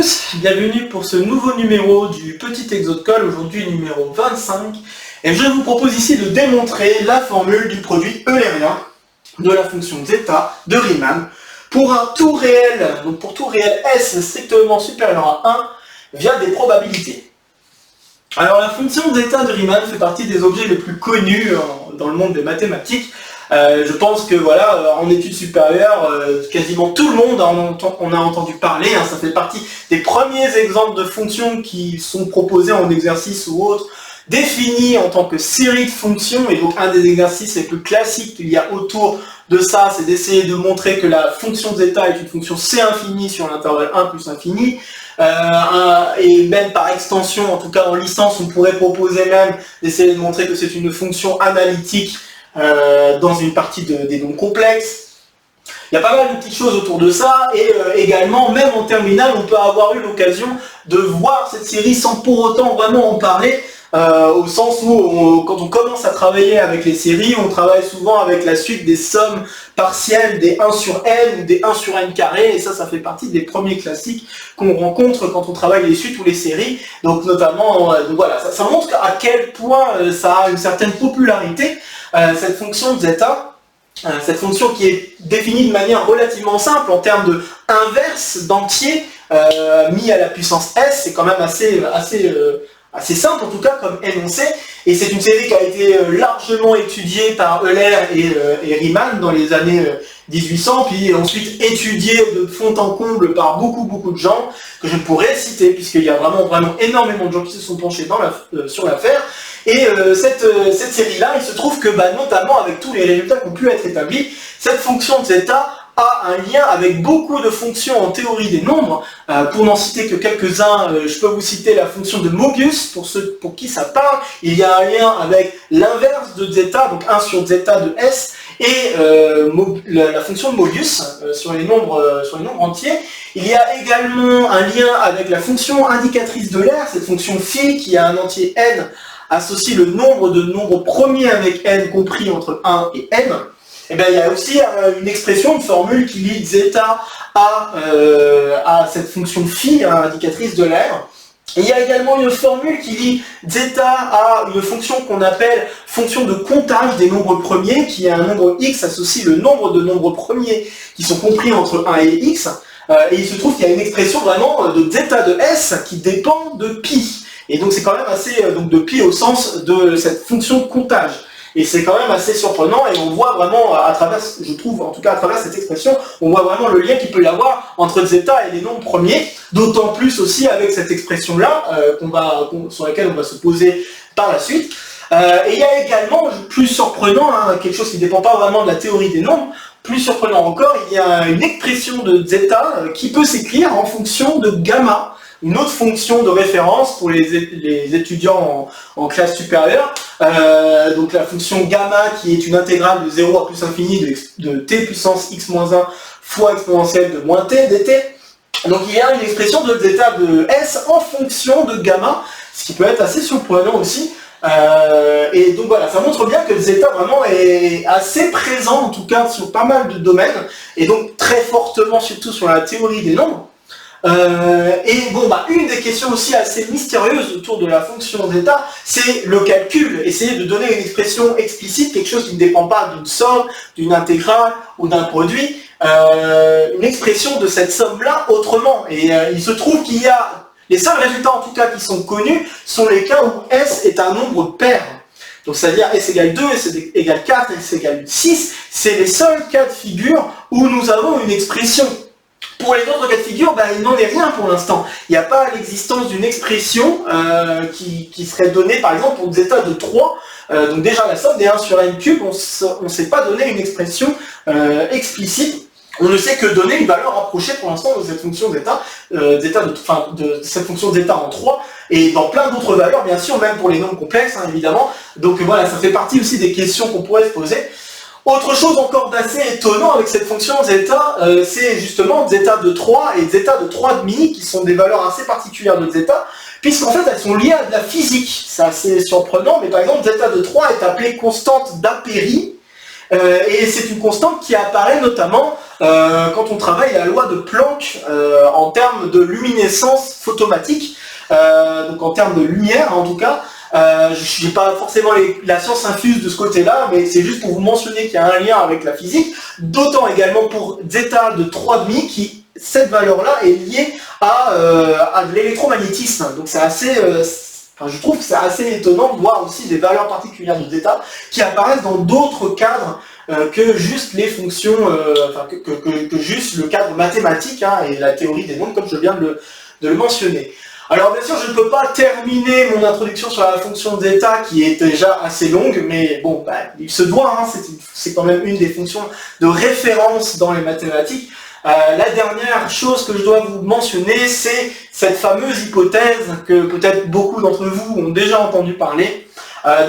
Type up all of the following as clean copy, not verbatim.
tous, bienvenue pour ce nouveau numéro du Petit Exo de Colle, aujourd'hui numéro 25. Et je vous propose ici de démontrer la formule du produit eulérien de la fonction zeta de Riemann pour un tout réel, donc pour tout réel S strictement supérieur à 1 via des probabilités. Alors la fonction zeta de Riemann fait partie des objets les plus connus dans le monde des mathématiques. Je pense que voilà, en études supérieures, quasiment tout le monde en a entendu parler, hein, ça fait partie des premiers exemples de fonctions qui sont proposés en exercice ou autre, définies en tant que série de fonctions, et donc un des exercices les plus classiques qu'il y a autour de ça, c'est d'essayer de montrer que la fonction zeta est une fonction C infinie sur l'intervalle 1 plus infini, et même par extension, en tout cas en licence, on pourrait proposer même d'essayer de montrer que c'est une fonction analytique dans une partie des nombres complexes. Il y a pas mal de petites choses autour de ça, et également, même en terminale, on peut avoir eu l'occasion de voir cette série sans pour autant vraiment en parler, au sens où, quand on commence à travailler avec les séries, on travaille souvent avec la suite des sommes partielles des 1 sur n ou des 1 sur n carré, et ça fait partie des premiers classiques qu'on rencontre quand on travaille les suites ou les séries. Donc notamment, donc voilà, ça montre à quel point ça a une certaine popularité, cette fonction zeta. Cette fonction qui est définie de manière relativement simple en termes de inverse d'entier mis à la puissance s, c'est quand même assez simple en tout cas comme énoncé, et c'est une série qui a été largement étudiée par Euler et Riemann dans les années 1800, puis ensuite étudiée de fond en comble par beaucoup de gens que je ne pourrais citer, puisqu'il y a vraiment énormément de gens qui se sont penchés sur l'affaire. Et cette série-là, il se trouve que notamment avec tous les résultats qui ont pu être établis, cette fonction de zeta a un lien avec beaucoup de fonctions en théorie des nombres. Pour n'en citer que quelques-uns, je peux vous citer la fonction de Mobius, pour ceux pour qui ça parle. Il y a un lien avec l'inverse de zeta, donc 1 sur zeta de S, et la fonction de Mobius sur les nombres entiers. Il y a également un lien avec la fonction indicatrice de l'air, cette fonction phi qui a un entier n, associe le nombre de nombres premiers avec n compris entre 1 et n. Et bien, il y a aussi une expression, une formule qui lie zeta à cette fonction phi, indicatrice de l'air. Il y a également une formule qui lie zeta à une fonction qu'on appelle fonction de comptage des nombres premiers, qui est un nombre x associe le nombre de nombres premiers qui sont compris entre 1 et x. Et il se trouve qu'il y a une expression vraiment de zeta de s qui dépend de pi. Et donc c'est quand même assez, donc de pi au sens de cette fonction de comptage. Et c'est quand même assez surprenant, et on voit vraiment à travers, je trouve, en tout cas à travers cette expression, on voit vraiment le lien qu'il peut y avoir entre zeta et les nombres premiers, d'autant plus aussi avec cette expression-là, sur laquelle on va se poser par la suite. Et il y a également, plus surprenant, quelque chose qui ne dépend pas vraiment de la théorie des nombres, plus surprenant encore, il y a une expression de zeta qui peut s'écrire en fonction de gamma, une autre fonction de référence pour les étudiants en classe supérieure, donc la fonction gamma qui est une intégrale de 0 à plus infini de t puissance x-1 fois exponentielle de moins t dt. Donc il y a une expression de zeta de s en fonction de gamma, ce qui peut être assez surprenant aussi. Et donc voilà, ça montre bien que zeta vraiment est assez présent, en tout cas sur pas mal de domaines, et donc très fortement surtout sur la théorie des nombres. Et bon, une des questions aussi assez mystérieuses autour de la fonction zeta, c'est le calcul, essayer de donner une expression explicite, quelque chose qui ne dépend pas d'une somme, d'une intégrale ou d'un produit, une expression de cette somme-là autrement. Et il se trouve qu'il y a, les seuls résultats en tout cas qui sont connus, sont les cas où S est un nombre pair. Donc c'est-à-dire S égale 2, S égale 4, S égale 6, c'est les seuls cas de figure où nous avons une expression. Pour les autres cas de figure, il n'en est rien pour l'instant. Il n'y a pas l'existence d'une expression qui serait donnée, par exemple, pour zeta de 3. Donc déjà, la somme des 1 sur n cube, on ne sait pas donner une expression explicite. On ne sait que donner une valeur rapprochée pour l'instant de cette fonction zeta, de cette fonction zeta en 3, et dans plein d'autres valeurs, bien sûr, même pour les nombres complexes, évidemment. Donc voilà, ça fait partie aussi des questions qu'on pourrait se poser. Autre chose encore d'assez étonnant avec cette fonction zeta, c'est justement zeta de 3 et zeta de 3 demi, qui sont des valeurs assez particulières de zeta, puisqu'en fait elles sont liées à de la physique. C'est assez surprenant, mais par exemple zeta de 3 est appelée constante d'Ampéry, et c'est une constante qui apparaît notamment quand on travaille la loi de Planck en termes de luminescence photomatique, donc en termes de lumière en tout cas. Je n'ai pas forcément la science infuse de ce côté-là, mais c'est juste pour vous mentionner qu'il y a un lien avec la physique, d'autant également pour zeta de 3,5 qui, cette valeur-là, est liée à de l'électromagnétisme. Donc c'est assez... je trouve que c'est assez étonnant de voir aussi des valeurs particulières de zeta qui apparaissent dans d'autres cadres que juste les fonctions, que juste le cadre mathématique et la théorie des nombres, comme je viens de le mentionner. Alors bien sûr, je ne peux pas terminer mon introduction sur la fonction zeta qui est déjà assez longue, mais bon, il se doit, c'est quand même une des fonctions de référence dans les mathématiques. La dernière chose que je dois vous mentionner, c'est cette fameuse hypothèse que peut-être beaucoup d'entre vous ont déjà entendu parler.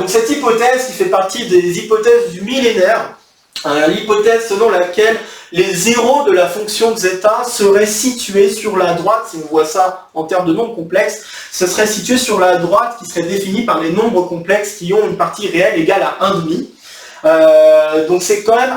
Donc cette hypothèse qui fait partie des hypothèses du millénaire, l'hypothèse selon laquelle les zéros de la fonction de zeta seraient situés sur la droite, si on voit ça en termes de nombres complexes, ce serait situé sur la droite qui serait définie par les nombres complexes qui ont une partie réelle égale à 1,5. Donc c'est quand même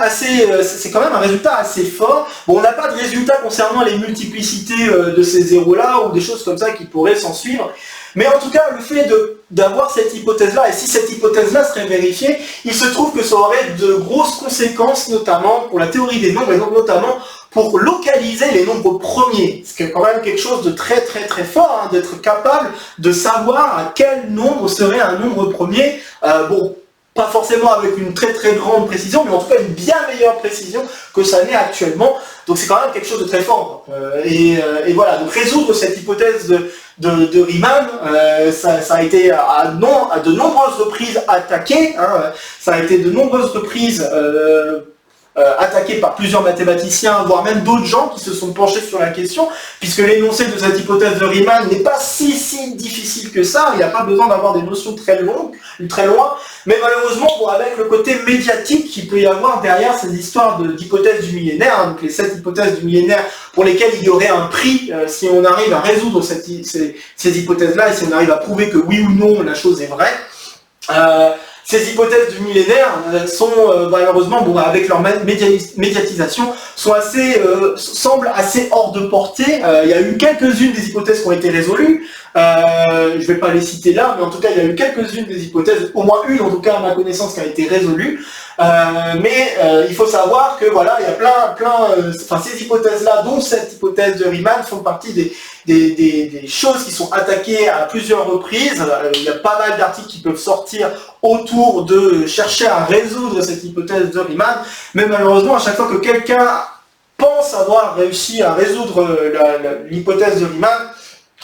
un résultat assez fort. Bon, on n'a pas de résultat concernant les multiplicités de ces zéros-là ou des choses comme ça qui pourraient s'en suivre. Mais en tout cas, le fait d'avoir cette hypothèse-là, et si cette hypothèse-là serait vérifiée, il se trouve que ça aurait de grosses conséquences, notamment pour la théorie des nombres, et donc notamment pour localiser les nombres premiers. Ce qui est quand même quelque chose de très très très fort, d'être capable de savoir à quel nombre serait un nombre premier. Bon, pas forcément avec une très très grande précision, mais en tout cas une bien meilleure précision que ça n'est actuellement. Donc c'est quand même quelque chose de très fort. Et voilà, donc résoudre cette hypothèse de Riemann, ça a été à de nombreuses reprises attaqué. Ça a été de nombreuses reprises attaqué par plusieurs mathématiciens, voire même d'autres gens qui se sont penchés sur la question, puisque l'énoncé de cette hypothèse de Riemann n'est pas si difficile que ça, il n'y a pas besoin d'avoir des notions très loin, mais malheureusement, avec le côté médiatique qu'il peut y avoir derrière ces histoires d'hypothèses du millénaire, donc les 7 hypothèses du millénaire pour lesquelles il y aurait un prix si on arrive à résoudre ces hypothèses-là, et si on arrive à prouver que oui ou non la chose est vraie. Ces hypothèses du millénaire sont malheureusement, avec leur médiatisation, semblent assez hors de portée. Il y a eu quelques-unes des hypothèses qui ont été résolues. Je ne vais pas les citer là, mais en tout cas, il y a eu quelques-unes des hypothèses, au moins une en tout cas à ma connaissance, qui a été résolue. Mais il faut savoir que voilà, il y a ces hypothèses-là, dont cette hypothèse de Riemann, font partie des choses qui sont attaquées à plusieurs reprises. Il y a pas mal d'articles qui peuvent sortir autour de chercher à résoudre cette hypothèse de Riemann, mais malheureusement, à chaque fois que quelqu'un pense avoir réussi à résoudre l'hypothèse de Riemann,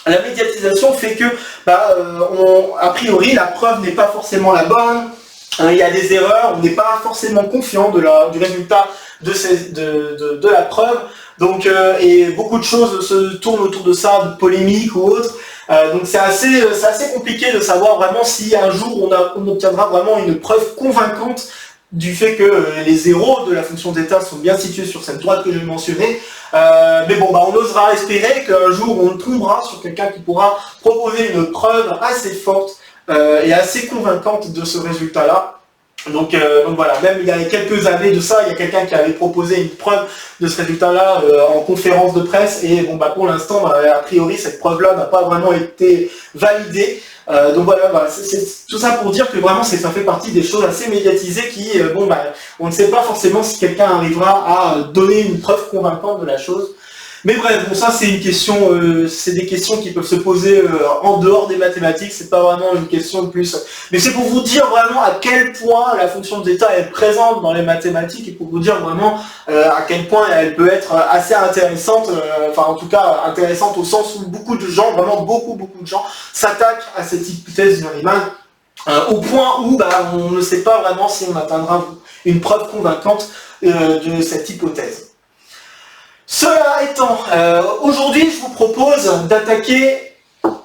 la médiatisation fait que, a priori, la preuve n'est pas forcément la bonne. Il y a des erreurs, on n'est pas forcément confiant du résultat de la preuve. Donc, et beaucoup de choses se tournent autour de ça, de polémiques ou autres. Donc c'est assez compliqué de savoir vraiment si un jour on obtiendra vraiment une preuve convaincante du fait que les zéros de la fonction zeta sont bien situés sur cette droite que j'ai mentionnée. Mais bon, on osera espérer qu'un jour on tombera sur quelqu'un qui pourra proposer une preuve assez forte et assez convaincante de ce résultat-là. Donc voilà, même il y a quelques années de ça, il y a quelqu'un qui avait proposé une preuve de ce résultat-là en conférence de presse, et pour l'instant, a priori, cette preuve-là n'a pas vraiment été validée. Donc voilà, c'est tout ça pour dire que vraiment ça fait partie des choses assez médiatisées qui, on ne sait pas forcément si quelqu'un arrivera à donner une preuve convaincante de la chose. Mais bref, ça c'est une question, c'est des questions qui peuvent se poser en dehors des mathématiques, c'est pas vraiment une question de plus. Mais c'est pour vous dire vraiment à quel point la fonction de zeta est présente dans les mathématiques, et pour vous dire vraiment à quel point elle peut être assez intéressante, en tout cas intéressante au sens où beaucoup de gens, vraiment beaucoup de gens, s'attaquent à cette hypothèse de Riemann, au point où on ne sait pas vraiment si on atteindra une preuve convaincante de cette hypothèse. Cela étant, aujourd'hui je vous propose d'attaquer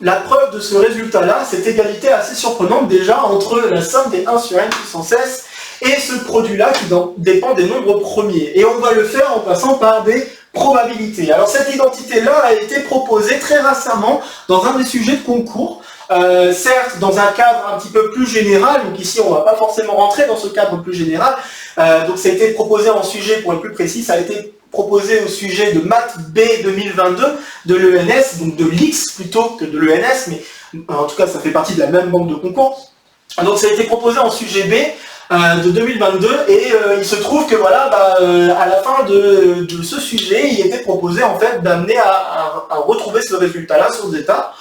la preuve de ce résultat-là, cette égalité assez surprenante déjà entre la somme des 1 sur n puissance s et ce produit-là qui dépend des nombres premiers. Et on va le faire en passant par des probabilités. Alors cette identité-là a été proposée très récemment dans un des sujets de concours, certes dans un cadre un petit peu plus général, donc ici on ne va pas forcément rentrer dans ce cadre plus général, donc ça a été proposé en sujet, pour être plus précis, ça a été proposé au sujet de Math B 2022 de l'ENS, donc de l'X plutôt que de l'ENS, mais en tout cas ça fait partie de la même banque de concours. Donc ça a été proposé en sujet B de 2022 et il se trouve que voilà, à la fin de ce sujet, il était proposé en fait d'amener à retrouver ce résultat-là sur Zeta.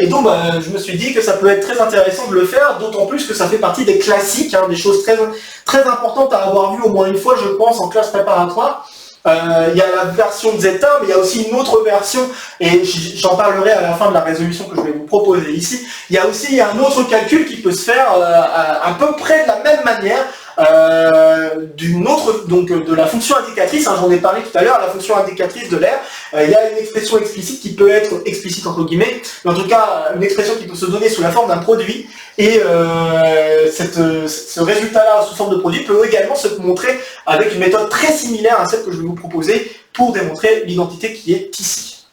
Et donc je me suis dit que ça peut être très intéressant de le faire, d'autant plus que ça fait partie des classiques, hein, des choses très, très importantes à avoir vues au moins une fois, je pense, en classe préparatoire. Il y a la version de Zeta, mais il y a aussi une autre version, et j'en parlerai à la fin de la résolution que je vais vous proposer ici. Il y a aussi un autre calcul qui peut se faire à peu près de la même manière, d'une autre, donc de la fonction indicatrice, hein, j'en ai parlé tout à l'heure, la fonction indicatrice de l'air. Il y a une expression explicite qui peut être explicite entre guillemets, mais en tout cas une expression qui peut se donner sous la forme d'un produit, et ce résultat-là sous forme de produit peut également se montrer avec une méthode très similaire à celle que je vais vous proposer pour démontrer l'identité qui est ici.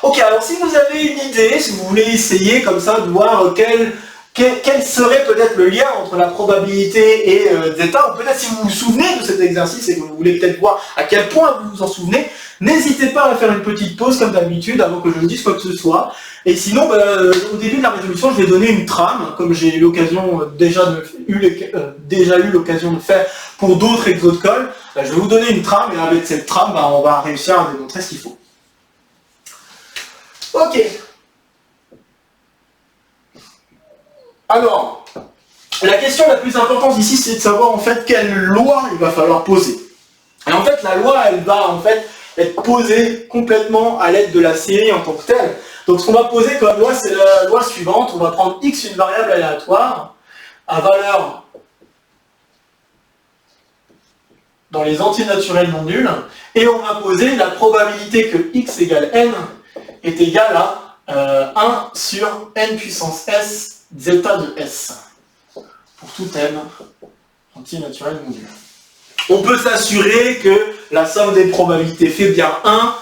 Ok, alors si vous avez une idée, si vous voulez essayer comme ça de voir quel serait peut-être le lien entre la probabilité et zeta, ou peut-être si vous vous souvenez de cet exercice et que vous voulez peut-être voir à quel point vous vous en souvenez, n'hésitez pas à faire une petite pause comme d'habitude avant que je ne dise quoi que ce soit. Et sinon, au début de la résolution, je vais donner une trame, comme j'ai eu l'occasion déjà eu l'occasion de faire pour d'autres exos de colle. Je vais vous donner une trame et avec cette trame, on va réussir à démontrer ce qu'il faut. Ok. Alors, la question la plus importante ici, c'est de savoir en fait quelle loi il va falloir poser. Et en fait, la loi, elle va en fait être posée complètement à l'aide de la série en tant que telle. Donc, ce qu'on va poser comme loi, c'est la loi suivante. On va prendre x, une variable aléatoire, à valeur dans les entiers naturels non nuls, et on va poser la probabilité que x égale n est égal à 1 sur n puissance s zeta de s, pour tout n entier naturel non nul. On peut s'assurer que la somme des probabilités fait bien 1,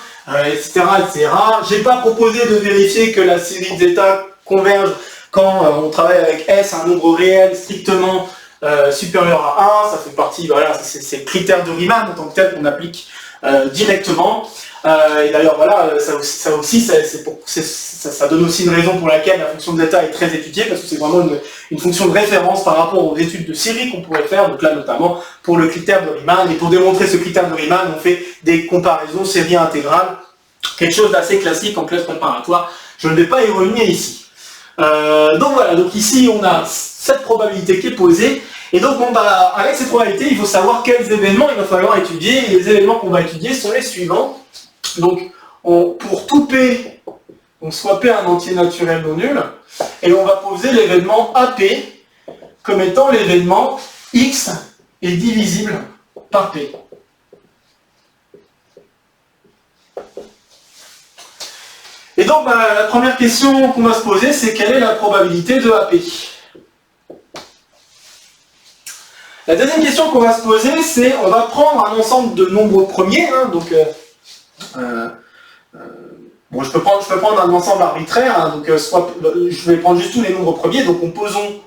etc. etc. J'ai pas proposé de vérifier que la série de zeta converge quand on travaille avec s, un nombre réel strictement supérieur à 1, ça fait partie, voilà, c'est le critère de Riemann en tant que tel qu'on applique directement. Et d'ailleurs, voilà, ça donne aussi une raison pour laquelle la fonction de zeta est très étudiée, parce que c'est vraiment une fonction de référence par rapport aux études de série qu'on pourrait faire, donc là notamment pour le critère de Riemann. Et pour démontrer ce critère de Riemann, on fait des comparaisons série intégrale, quelque chose d'assez classique en classe préparatoire. Je ne vais pas y revenir ici. Donc voilà, donc ici on a cette probabilité qui est posée, et donc bon, avec cette probabilité, il faut savoir quels événements il va falloir étudier, et les événements qu'on va étudier sont les suivants. Donc pour tout P, on soit P un entier naturel non nul, et on va poser l'événement AP comme étant l'événement X est divisible par P. Et donc la première question qu'on va se poser, c'est quelle est la probabilité de AP? La deuxième question qu'on va se poser, c'est on va prendre un ensemble de nombres premiers, hein, donc bon, je peux prendre un ensemble arbitraire, hein, donc je vais prendre juste tous les nombres premiers, donc posons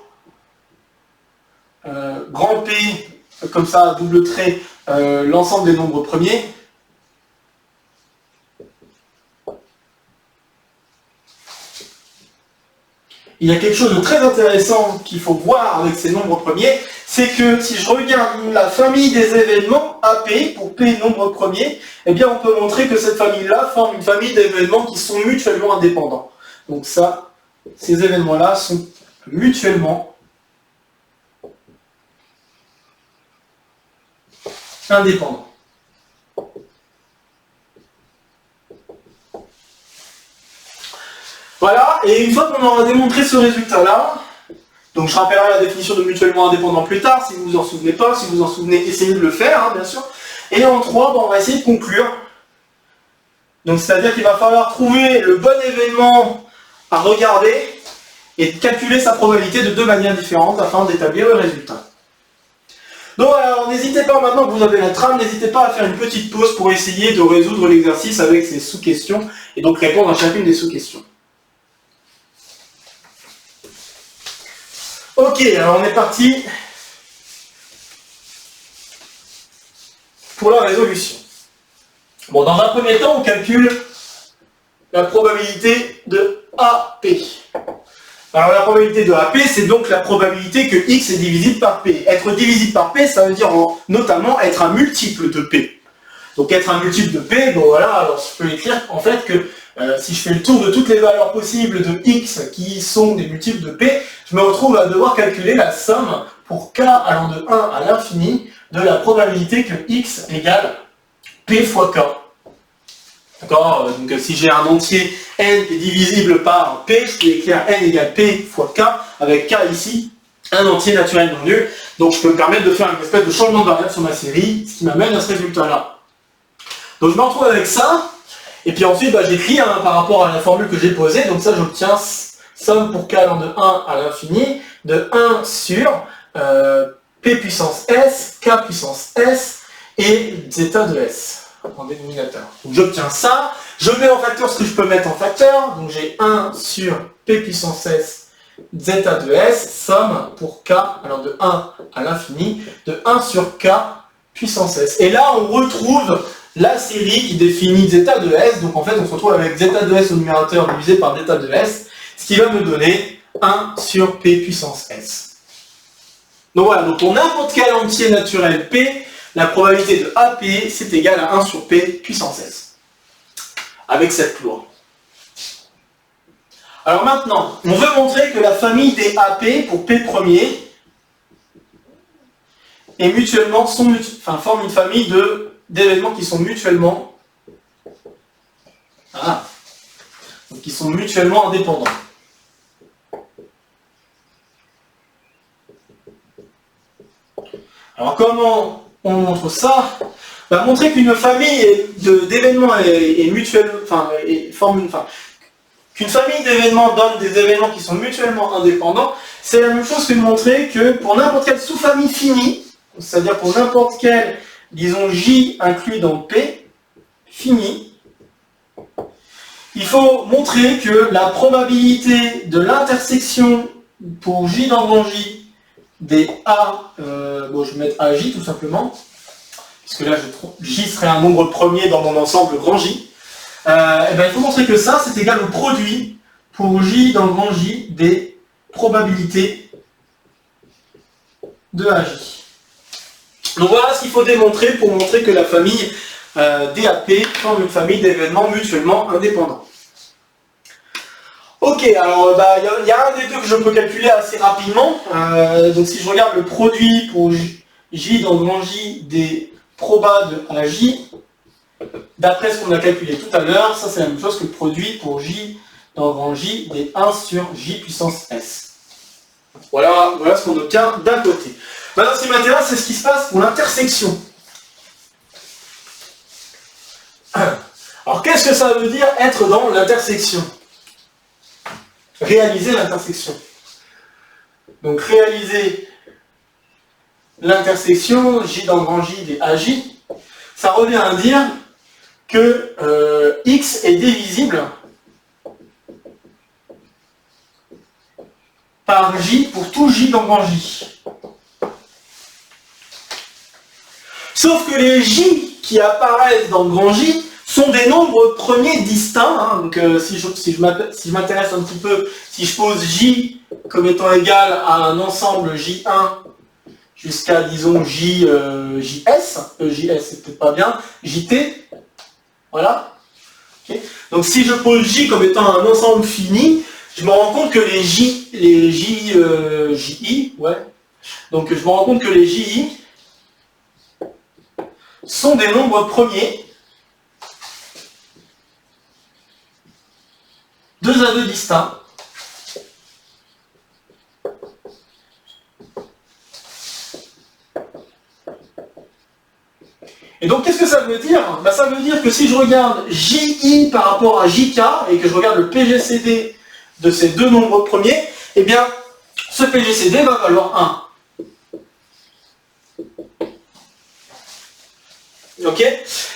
grand P, comme ça, double trait, l'ensemble des nombres premiers. Il y a quelque chose de très intéressant qu'il faut voir avec ces nombres premiers, c'est que si je regarde la famille des événements AP, pour P nombre premier, eh bien on peut montrer que cette famille-là forme une famille d'événements qui sont mutuellement indépendants. Donc ça, ces événements-là sont mutuellement indépendants. Voilà, et une fois qu'on aura démontré ce résultat-là, donc je rappellerai la définition de mutuellement indépendant plus tard, si vous vous en souvenez pas, si vous vous en souvenez, essayez de le faire, hein, bien sûr. Et en 3, on va essayer de conclure. Donc c'est-à-dire qu'il va falloir trouver le bon événement à regarder et calculer sa probabilité de deux manières différentes afin d'établir le résultat. Donc alors n'hésitez pas, maintenant que vous avez la trame, n'hésitez pas à faire une petite pause pour essayer de résoudre l'exercice avec ces sous-questions et donc répondre à chacune des sous-questions. Ok, alors on est parti pour la résolution. Bon, dans un premier temps, on calcule la probabilité de AP. Alors la probabilité de AP, c'est donc la probabilité que X est divisible par P. Être divisible par P, ça veut dire notamment être un multiple de P. Donc être un multiple de P, bon voilà, alors je peux écrire en fait que si je fais le tour de toutes les valeurs possibles de X qui sont des multiples de P, je me retrouve à devoir calculer la somme pour K allant de 1 à l'infini de la probabilité que X égale P fois K. D'accord? Donc si j'ai un entier n qui est divisible par P, je peux écrire n égale P fois K, avec K ici, un entier naturel non nul. Donc je peux me permettre de faire une espèce de changement de variable sur ma série, ce qui m'amène à ce résultat-là. Donc je me retrouve avec ça, et puis ensuite j'écris par rapport à la formule que j'ai posée, donc ça j'obtiens somme pour K allant de 1 à l'infini, de 1 sur P puissance S, K puissance S, et zeta de S. En dénominateur. Donc j'obtiens ça, je mets en facteur ce que je peux mettre en facteur, donc j'ai 1 sur P puissance S zeta de S, somme pour K, alors de 1 à l'infini, de 1 sur K puissance S. Et là on retrouve la série qui définit zeta de S, donc en fait on se retrouve avec zeta de S au numérateur divisé par zeta de S, ce qui va me donner 1 sur P puissance S. Donc voilà, donc pour n'importe quel entier naturel P, la probabilité de AP, c'est égal à 1 sur P puissance S. Avec cette loi. Alors maintenant, on veut montrer que la famille des AP pour P premier est mutuellement, forme une famille d'événements qui sont mutuellement qui sont mutuellement indépendants. Alors comment on montre ça? Montrer qu'une famille d'événements est mutuelle, qu'une famille d'événements donne des événements qui sont mutuellement indépendants, c'est la même chose que de montrer que pour n'importe quelle sous-famille finie, c'est-à-dire pour n'importe quel, disons J inclus dans P, fini, il faut montrer que la probabilité de l'intersection pour J dans grand J des A, je vais mettre AJ tout simplement, puisque là J serait un nombre premier dans mon ensemble grand J, il faut montrer que ça c'est égal au produit pour J dans grand J des probabilités de AJ. Donc voilà ce qu'il faut démontrer pour montrer que la famille DAP forme une famille d'événements mutuellement indépendants. Ok, alors il y a un des deux que je peux calculer assez rapidement. Donc si je regarde le produit pour J dans grand J des probas de AJ, d'après ce qu'on a calculé tout à l'heure, ça c'est la même chose que le produit pour J dans grand J des 1 sur J puissance S. Voilà ce qu'on obtient d'un côté. Maintenant ce qui m'intéresse, c'est ce qui se passe pour l'intersection. Alors qu'est-ce que ça veut dire être dans l'intersection ? Réaliser l'intersection. Donc réaliser l'intersection J dans grand J des AJ, ça revient à dire que X est divisible par J pour tout J dans grand J. Sauf que les J qui apparaissent dans grand J sont des nombres premiers distincts. Donc si je m'intéresse un petit peu, si je pose J comme étant égal à un ensemble J1 jusqu'à, disons, JS, JS c'est peut-être pas bien, JT, voilà. Okay. Donc si je pose J comme étant un ensemble fini, je me rends compte que JI, donc je me rends compte que les JI sont des nombres premiers, 2 à 2 distincts. Et donc qu'est-ce que ça veut dire ? Ça veut dire que si je regarde JI par rapport à JK et que je regarde le PGCD de ces deux nombres premiers, eh bien ce PGCD va valoir 1. Ok ?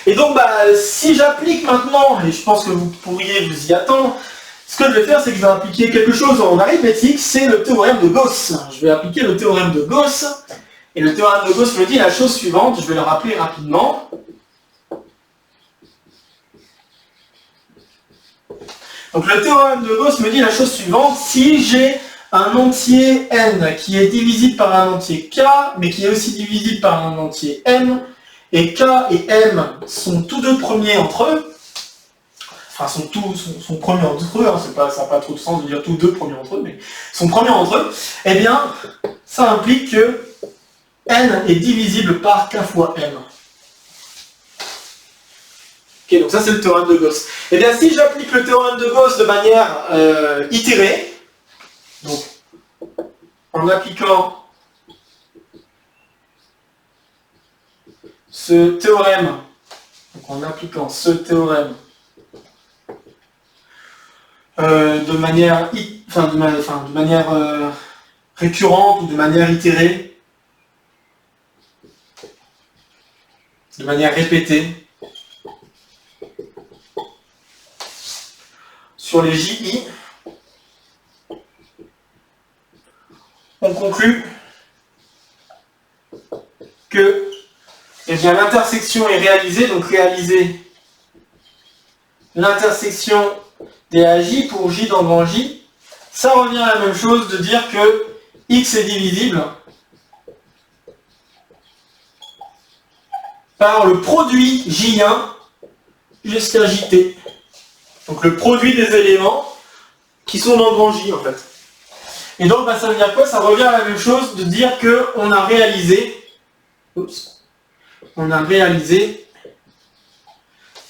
Et donc si j'applique maintenant, et je pense que vous pourriez vous y attendre, ce que je vais faire, c'est que je vais appliquer quelque chose en arithmétique, c'est le théorème de Gauss. Je vais appliquer le théorème de Gauss, et le théorème de Gauss me dit la chose suivante, je vais le rappeler rapidement. Donc le théorème de Gauss me dit la chose suivante, si j'ai un entier n qui est divisible par un entier k, mais qui est aussi divisible par un entier m, et k et m sont tous deux premiers entre eux, enfin sont premiers entre eux, hein, ça n'a pas trop de sens de dire tous deux premiers entre eux, mais sont premiers entre eux, eh bien ça implique que n est divisible par k fois m. Ok, donc ça c'est le théorème de Gauss. Eh bien si j'applique le théorème de Gauss de manière itérée, donc en appliquant ce théorème, de manière récurrente ou de manière itérée, de manière répétée, sur les JI, on conclut que l'intersection est réalisée, donc réaliser l'intersection des AJ pour J dans grand J, ça revient à la même chose de dire que X est divisible par le produit J1 jusqu'à Jt. Donc le produit des éléments qui sont dans grand J en fait. Et donc ça veut dire quoi? Ça revient à la même chose de dire qu'on a réalisé,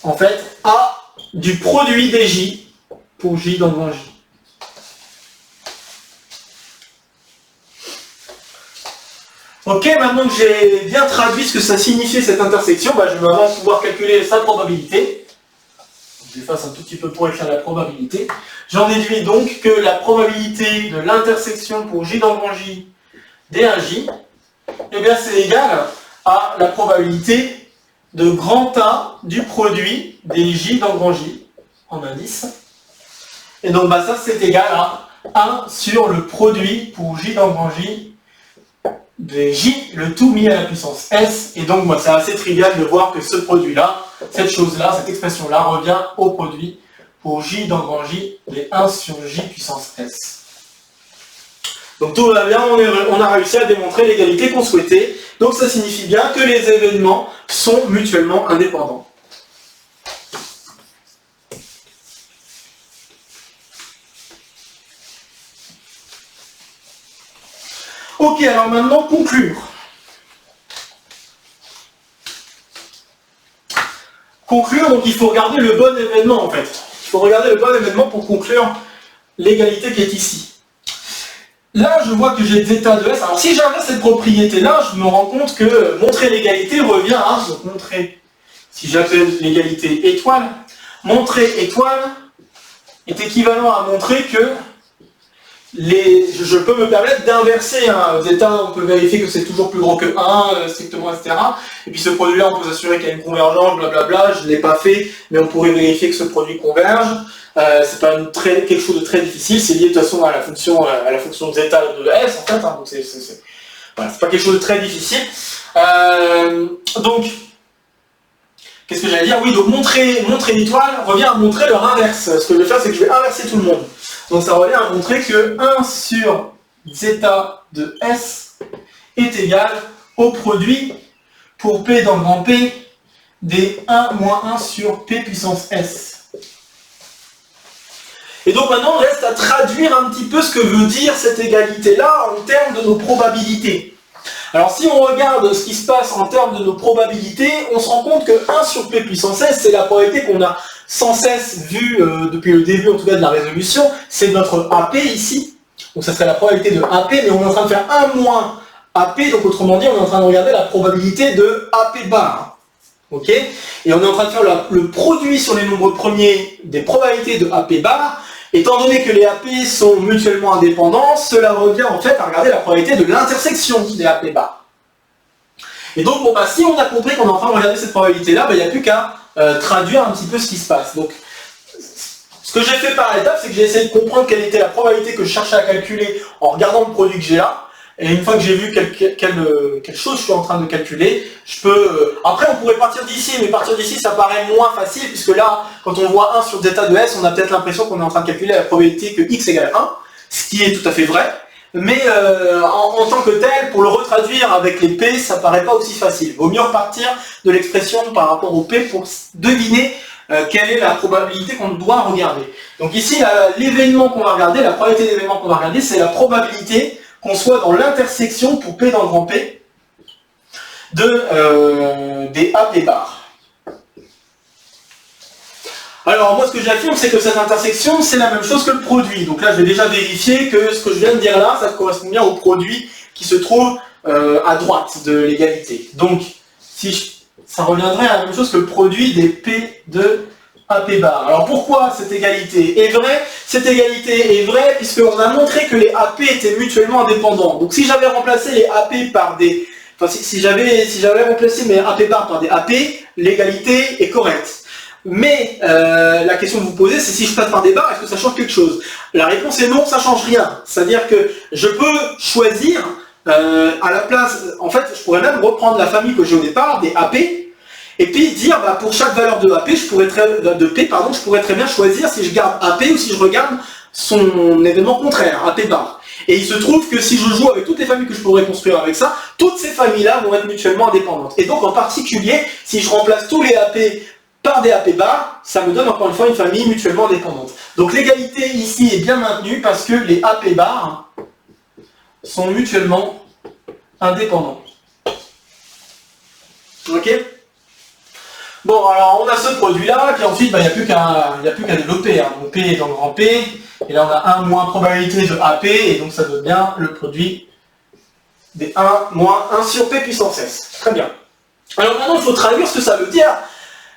en fait A du produit des J pour J dans grand J. Ok, maintenant que j'ai bien traduit ce que ça signifiait cette intersection, je vais maintenant pouvoir calculer sa probabilité. J'efface un tout petit peu pour écrire la probabilité. J'en déduis donc que la probabilité de l'intersection pour J dans grand J des 1J, eh bien c'est égal à la probabilité de grand A du produit des J dans grand J en indice. Et donc ça c'est égal à 1 sur le produit pour J dans grand J des J, le tout mis à la puissance S. Et donc c'est assez trivial de voir que ce produit-là, cette chose-là, cette expression-là revient au produit pour J dans grand J des 1 sur J puissance S. Donc tout va bien, on a réussi à démontrer l'égalité qu'on souhaitait. Donc ça signifie bien que les événements sont mutuellement indépendants. Ok, alors maintenant conclure. Conclure, donc il faut regarder le bon événement en fait. Il faut regarder le bon événement pour conclure l'égalité qui est ici. Là, je vois que j'ai zeta de S. Alors si j'inverse cette propriété-là, je me rends compte que montrer l'égalité revient à montrer. Si j'appelle l'égalité étoile, montrer étoile est équivalent à montrer que je peux me permettre d'inverser un zeta, on peut vérifier que c'est toujours plus grand que 1, strictement, etc. Et puis ce produit-là, on peut s'assurer qu'il y a une convergence, blablabla, je ne l'ai pas fait, mais on pourrait vérifier que ce produit converge. C'est pas quelque chose de très difficile, c'est lié de toute façon à la fonction zeta de S, en fait, hein, donc voilà, c'est pas quelque chose de très difficile. Donc, qu'est-ce que j'allais dire? Oui, donc montrer l'étoile revient à montrer leur inverse. Ce que je vais faire, c'est que je vais inverser tout le monde. Donc ça revient à montrer que 1 sur zeta de S est égal au produit pour P dans grand P des 1 moins 1 sur P puissance S. Et donc maintenant, on reste à traduire un petit peu ce que veut dire cette égalité-là en termes de nos probabilités. Alors si on regarde ce qui se passe en termes de nos probabilités, on se rend compte que 1 sur P puissance S, c'est la probabilité qu'on a sans cesse vue depuis le début en tout cas de la résolution, c'est notre AP ici. Donc ça serait la probabilité de AP, mais on est en train de faire 1 moins AP, donc autrement dit, on est en train de regarder la probabilité de AP bar. Ok? Et on est en train de faire le produit sur les nombres premiers des probabilités de AP bar. Étant donné que les AP sont mutuellement indépendants, cela revient en fait à regarder la probabilité de l'intersection des AP bar. Et donc, si on a compris qu'on est en train de regarder cette probabilité-là, il n'y a plus qu'à traduire un petit peu ce qui se passe. Donc, ce que j'ai fait par étapes, c'est que j'ai essayé de comprendre quelle était la probabilité que je cherchais à calculer en regardant le produit que j'ai là. Et une fois que j'ai vu quelle chose je suis en train de calculer, je peux... après, on pourrait partir d'ici, mais partir d'ici, ça paraît moins facile, puisque là, quand on voit 1 sur zeta de S, on a peut-être l'impression qu'on est en train de calculer la probabilité que x égale 1, ce qui est tout à fait vrai. Mais en tant que tel, pour le retraduire avec les P, ça paraît pas aussi facile. Il vaut mieux repartir de l'expression par rapport au P pour deviner quelle est la probabilité qu'on doit regarder. Donc ici, l'événement qu'on va regarder, la probabilité d'événement qu'on va regarder, c'est la probabilité qu'on soit dans l'intersection pour P dans le grand P des AP bar. Alors moi ce que j'affirme c'est que cette intersection c'est la même chose que le produit. Donc là je vais déjà vérifier que ce que je viens de dire là ça correspond bien au produit qui se trouve à droite de l'égalité. Donc ça reviendrait à la même chose que le produit des P de AP bar. Alors pourquoi cette égalité est vraie? Cette égalité est vraie puisqu'on a montré que les AP étaient mutuellement indépendants. Donc si j'avais remplacé les AP par des... Enfin si j'avais remplacé mes AP bar par des AP, l'égalité est correcte. Mais la question que vous posez, c'est si je passe par des barres, est-ce que ça change quelque chose? La réponse est non, ça change rien. C'est-à-dire que je peux choisir à la place, en fait, je pourrais même reprendre la famille que j'ai au départ, des AP, et puis dire, bah, pour chaque valeur de AP, je pourrais très bien choisir si je garde AP ou si je regarde son événement contraire, AP bar. Et il se trouve que si je joue avec toutes les familles que je pourrais construire avec ça, toutes ces familles-là vont être mutuellement indépendantes. Et donc en particulier, si je remplace tous les AP par des AP bar, ça me donne encore une fois une famille mutuellement indépendante. Donc l'égalité ici est bien maintenue parce que les AP bar sont mutuellement indépendants. Ok? Bon, alors on a ce produit-là, puis ensuite il n'y a plus qu'à développer. Hein. Donc P est dans le grand P, et là on a 1 moins probabilité de AP, et donc ça donne bien le produit des 1 moins 1 sur P puissance S. Très bien. Alors maintenant il faut traduire ce que ça veut dire.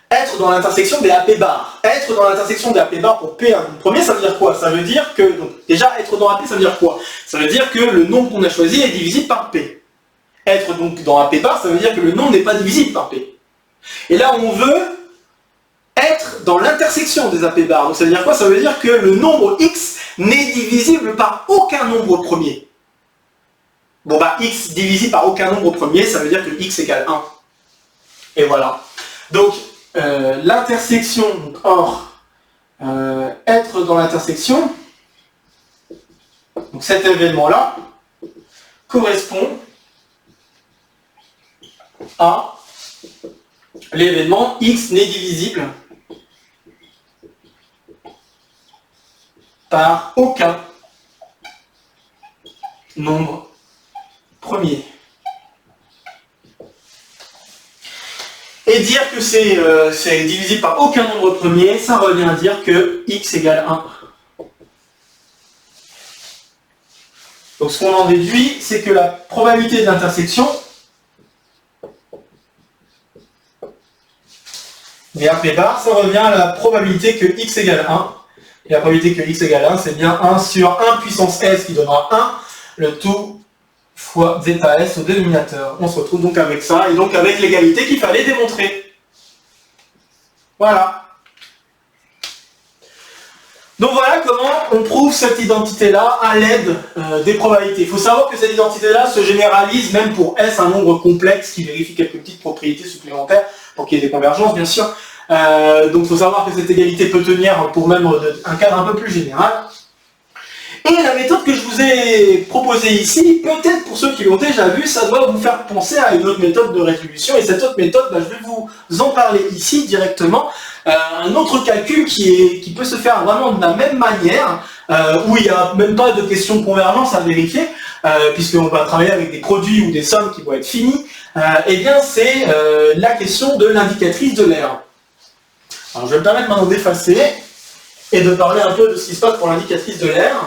Être dans l'intersection des AP bar. Être dans l'intersection des AP bar pour P premier, ça veut dire quoi? Ça veut dire que, donc, déjà, être dans AP, ça veut dire quoi? Ça veut dire que le nombre qu'on a choisi est divisible par P. Être donc dans AP bar, ça veut dire que le nombre n'est pas divisible par P. Et là, on veut être dans l'intersection des AP bar. Donc ça veut dire quoi? Ça veut dire que le nombre X n'est divisible par aucun nombre premier. Bon bah, X divisible par aucun nombre premier, ça veut dire que X égale 1. Et voilà. Donc, l'intersection, être dans l'intersection, donc cet événement-là, correspond à l'événement X n'est divisible par aucun nombre premier. Et dire que c'est divisible par aucun nombre premier, ça revient à dire que x égale 1. Donc ce qu'on en déduit, c'est que la probabilité d'intersection des AP bar, ça revient à la probabilité que x égale 1. Et la probabilité que x égale 1, c'est bien 1 sur 1 puissance s qui donnera 1, le tout fois zeta s au dénominateur. On se retrouve donc avec ça, et donc avec l'égalité qu'il fallait démontrer. Voilà. Donc voilà comment on prouve cette identité-là à l'aide des probabilités. Il faut savoir que cette identité-là se généralise même pour S, un nombre complexe qui vérifie quelques petites propriétés supplémentaires pour qu'il y ait des convergences, bien sûr. Donc il faut savoir que cette égalité peut tenir pour même un cadre un peu plus général. Et la méthode que je vous ai proposée ici, peut-être pour ceux qui l'ont déjà vu, ça doit vous faire penser à une autre méthode de résolution. Et cette autre méthode, je vais vous en parler ici directement. Un autre calcul qui peut se faire vraiment de la même manière, où il n'y a même pas de question de convergence à vérifier, puisqu'on va travailler avec des produits ou des sommes qui vont être finis, eh bien c'est la question de l'indicatrice de l'aire. Alors je vais me permettre maintenant d'effacer et de parler un peu de ce qui se passe pour l'indicatrice de l'aire.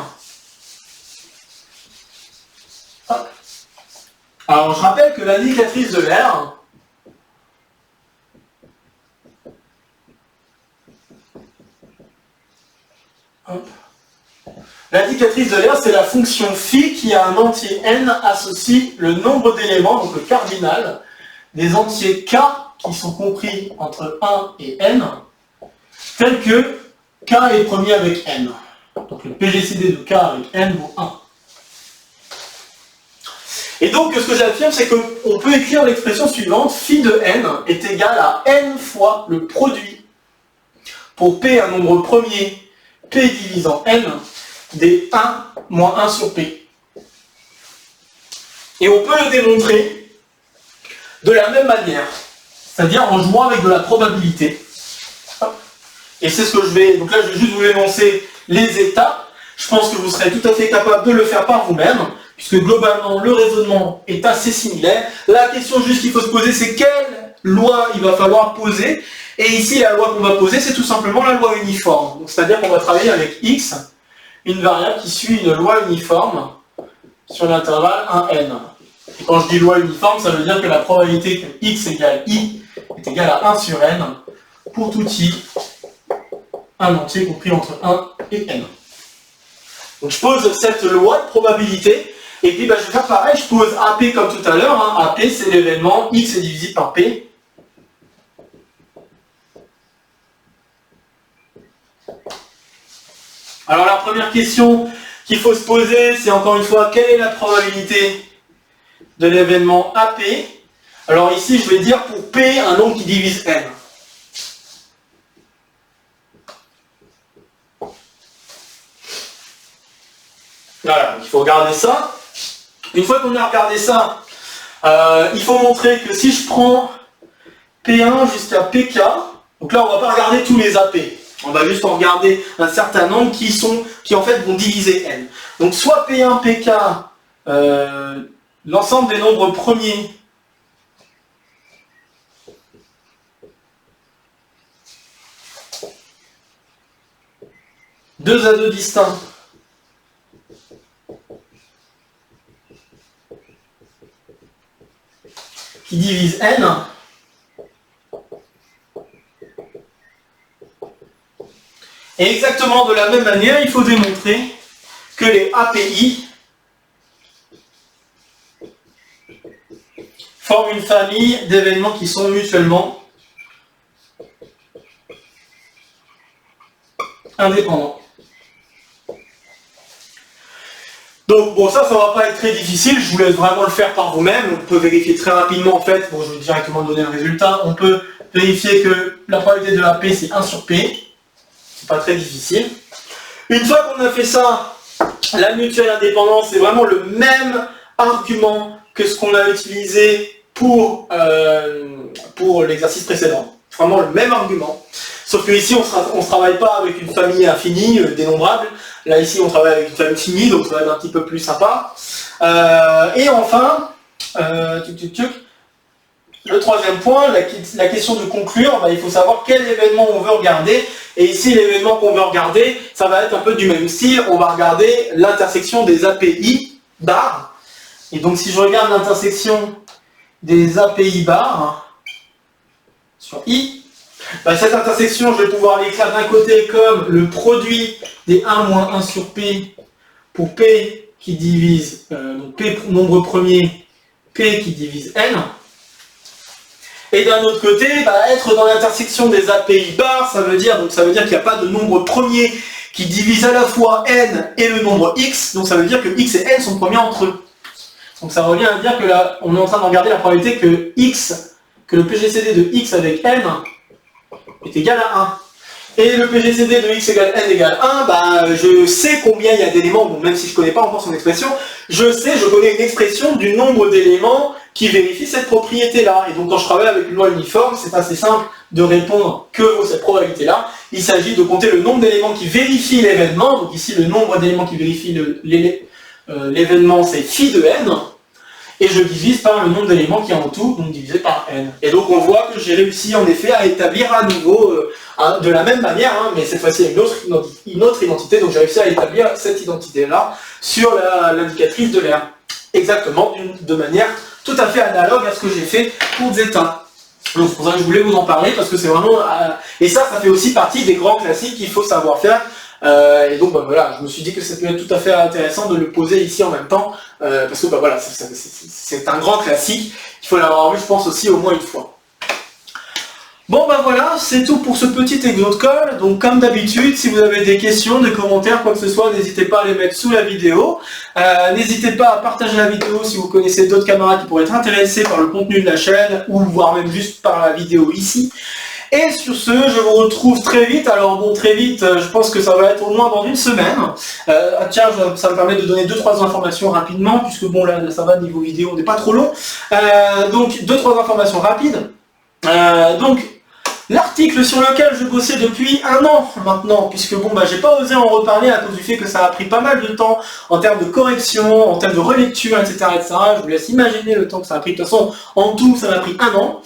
Alors je rappelle que l'indicatrice de l'aire, l'indicatrice de l'aire, c'est la fonction phi qui a un entier n associe le nombre d'éléments, donc le cardinal, des entiers k qui sont compris entre 1 et n, tel que k est premier avec n. Donc le PGCD de k avec n vaut 1. Et donc, ce que j'affirme, c'est qu'on peut écrire l'expression suivante, phi de n est égal à n fois le produit pour p un nombre premier, p divisant n, des 1 moins 1 sur p. Et on peut le démontrer de la même manière, c'est-à-dire en jouant avec de la probabilité. Et c'est ce que je vais... Donc là, je vais juste vous énoncer les étapes. Je pense que vous serez tout à fait capable de le faire par vous-même, puisque globalement, le raisonnement est assez similaire. La question juste qu'il faut se poser, c'est quelle loi il va falloir poser. Et ici, la loi qu'on va poser, c'est tout simplement la loi uniforme. C'est-à-dire qu'on va travailler avec x, une variable qui suit une loi uniforme sur l'intervalle 1n. Et quand je dis loi uniforme, ça veut dire que la probabilité que x égale i est égale à 1 sur n pour tout i, un entier compris entre 1 et n. Donc je pose cette loi de probabilité, et puis je vais faire pareil, je pose AP comme tout à l'heure. AP c'est l'événement x est divisible par P. Alors la première question qu'il faut se poser, c'est encore une fois, quelle est la probabilité de l'événement AP? Alors ici je vais dire pour P un nombre qui divise n. Voilà, il faut regarder ça. Une fois qu'on a regardé ça, il faut montrer que si je prends P1 jusqu'à PK, donc là on ne va pas regarder tous les AP, on va juste en regarder un certain nombre qui en fait vont diviser n. Donc soit P1, PK, l'ensemble des nombres premiers, deux à deux distincts, qui divise n, et exactement de la même manière, il faut démontrer que les API forment une famille d'événements qui sont mutuellement indépendants. Donc bon, ça va pas être très difficile, je vous laisse vraiment le faire par vous-même. On peut vérifier très rapidement en fait, bon je vais directement donner le résultat, on peut vérifier que la probabilité de AP c'est 1 sur P, c'est pas très difficile. Une fois qu'on a fait ça, la mutuelle indépendance c'est vraiment le même argument que ce qu'on a utilisé pour l'exercice précédent. Vraiment le même argument. Sauf que ici on ne travaille pas avec une famille infinie, dénombrable. Là ici on travaille avec une famille finie, donc ça va être un petit peu plus sympa. Et enfin, le troisième point, la question de conclure, il faut savoir quel événement on veut regarder. Et ici l'événement qu'on veut regarder, ça va être un peu du même style. On va regarder l'intersection des API bar. Et donc si je regarde l'intersection des API bar sur I, cette intersection, je vais pouvoir l'écrire d'un côté comme le produit des 1 moins 1 sur P pour P qui divise, donc P nombre premier, P qui divise N. Et d'un autre côté, être dans l'intersection des API bar, ça veut dire qu'il n'y a pas de nombre premier qui divise à la fois N et le nombre X, donc ça veut dire que X et N sont premiers entre eux. Donc ça revient à dire que là, on est en train de regarder la probabilité que le PGCD de X avec N est égal à 1. Et le PGCD de x égale n égale 1, je sais combien il y a d'éléments, bon, même si je ne connais pas encore son expression, je connais une expression du nombre d'éléments qui vérifie cette propriété-là. Et donc quand je travaille avec une loi uniforme, c'est assez simple de répondre que vaut cette probabilité-là. Il s'agit de compter le nombre d'éléments qui vérifient l'événement, donc ici le nombre d'éléments qui vérifient l'événement c'est phi de n, et je divise par le nombre d'éléments qui est en tout, donc divisé par n. Et donc on voit que j'ai réussi en effet à établir à nouveau, de la même manière, mais cette fois-ci avec une autre identité, donc j'ai réussi à établir cette identité-là sur l'indicatrice de l'air. Exactement, de manière tout à fait analogue à ce que j'ai fait pour zeta. Donc c'est pour ça que je voulais vous en parler, parce que c'est vraiment... et ça fait aussi partie des grands classiques qu'il faut savoir faire. Et donc voilà, je me suis dit que ça peut être tout à fait intéressant de le poser ici en même temps, parce que voilà, c'est un grand classique, il faut l'avoir vu je pense aussi au moins une fois. Bon bah voilà, c'est tout pour ce petit exo de colle. Donc comme d'habitude, si vous avez des questions, des commentaires, quoi que ce soit, n'hésitez pas à les mettre sous la vidéo. N'hésitez pas à partager la vidéo si vous connaissez d'autres camarades qui pourraient être intéressés par le contenu de la chaîne, ou voire même juste par la vidéo ici. Et sur ce, je vous retrouve très vite. Alors bon, très vite, je pense que ça va être au moins dans une semaine. Tiens, ça me permet de donner 2-3 informations rapidement, puisque bon là ça va, niveau vidéo, on n'est pas trop long. Donc 2-3 informations rapides. Donc l'article sur lequel je bossais depuis 1 an maintenant, puisque bon bah j'ai pas osé en reparler à cause du fait que ça a pris pas mal de temps en termes de correction, en termes de relecture, etc. Je vous laisse imaginer le temps que ça a pris. De toute façon, en tout, ça m'a pris 1 an.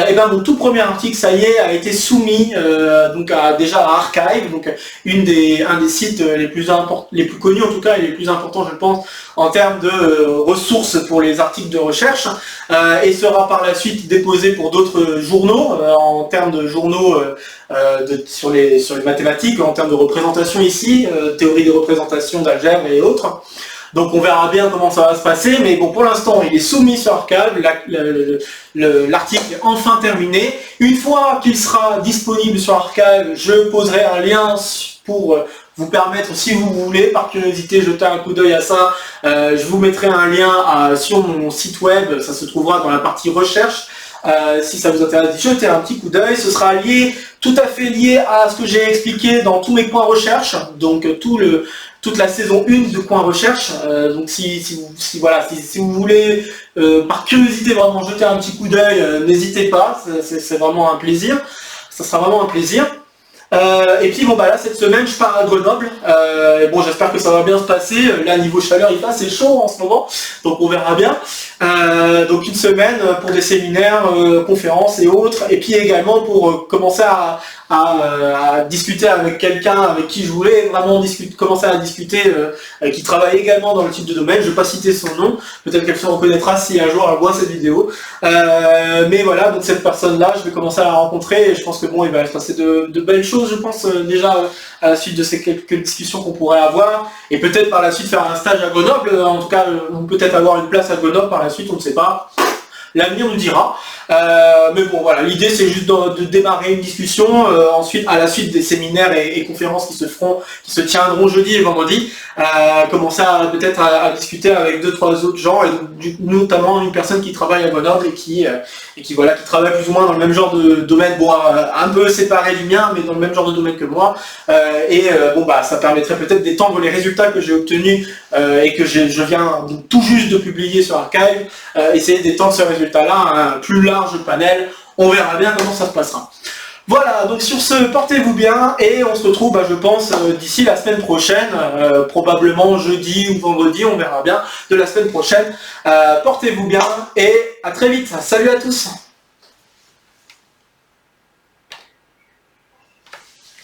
Et ben mon tout premier article, ça y est, a été soumis donc déjà à Archive, donc un des sites les plus connus en tout cas et les plus importants, je pense, en termes de ressources pour les articles de recherche, et sera par la suite déposé pour d'autres journaux en termes de journaux sur les mathématiques, en termes de représentation ici, théorie des représentations d'algèbre et autres. Donc on verra bien comment ça va se passer, mais bon, pour l'instant il est soumis sur Archive, l'article est enfin terminé. Une fois qu'il sera disponible sur Archive, je poserai un lien pour vous permettre, si vous voulez, par curiosité, jeter un coup d'œil à ça. Je vous mettrai un lien sur mon site web, ça se trouvera dans la partie recherche. Si ça vous intéresse, jetez un petit coup d'œil. Ce sera tout à fait lié à ce que j'ai expliqué dans tous mes coins recherche, donc toute la saison 1 de coins recherche. Donc si vous voulez par curiosité vraiment jeter un petit coup d'œil, n'hésitez pas, c'est vraiment un plaisir. Ça sera vraiment un plaisir. Et puis bon bah là cette semaine je pars à Grenoble, bon j'espère que ça va bien se passer, là niveau chaleur il fait assez chaud en ce moment, donc on verra bien. Donc une semaine pour des séminaires, conférences et autres, et puis également pour commencer à discuter avec quelqu'un avec qui je voulais vraiment commencer à discuter, qui travaille également dans le type de domaine. Je ne vais pas citer son nom, peut-être qu'elle se reconnaîtra si un jour elle voit cette vidéo. Mais voilà, donc cette personne-là, je vais commencer à la rencontrer, et je pense que bon, il va se passer de belles choses, je pense, déjà à la suite de ces quelques discussions qu'on pourrait avoir, et peut-être par la suite faire un stage à Grenoble, en tout cas, peut-être avoir une place à Grenoble par la suite, on ne sait pas. L'avenir nous dira. Mais bon voilà, l'idée c'est juste de démarrer une discussion, ensuite à la suite des séminaires et conférences qui se tiendront jeudi et vendredi, commencer peut-être à discuter avec 2-3 autres gens, et notamment une personne qui travaille à Grenoble et qui travaille plus ou moins dans le même genre de domaine, bon, un peu séparé du mien, mais dans le même genre de domaine que moi, bon bah ça permettrait peut-être d'étendre les résultats que j'ai obtenus et que je viens tout juste de publier sur Archive, essayer d'étendre ce résultat-là à un plus large panel. On verra bien comment ça se passera. Voilà, donc sur ce, portez-vous bien, et on se retrouve, je pense, d'ici la semaine prochaine, probablement jeudi ou vendredi, on verra bien, de la semaine prochaine. Portez-vous bien, et à très vite. Salut à tous.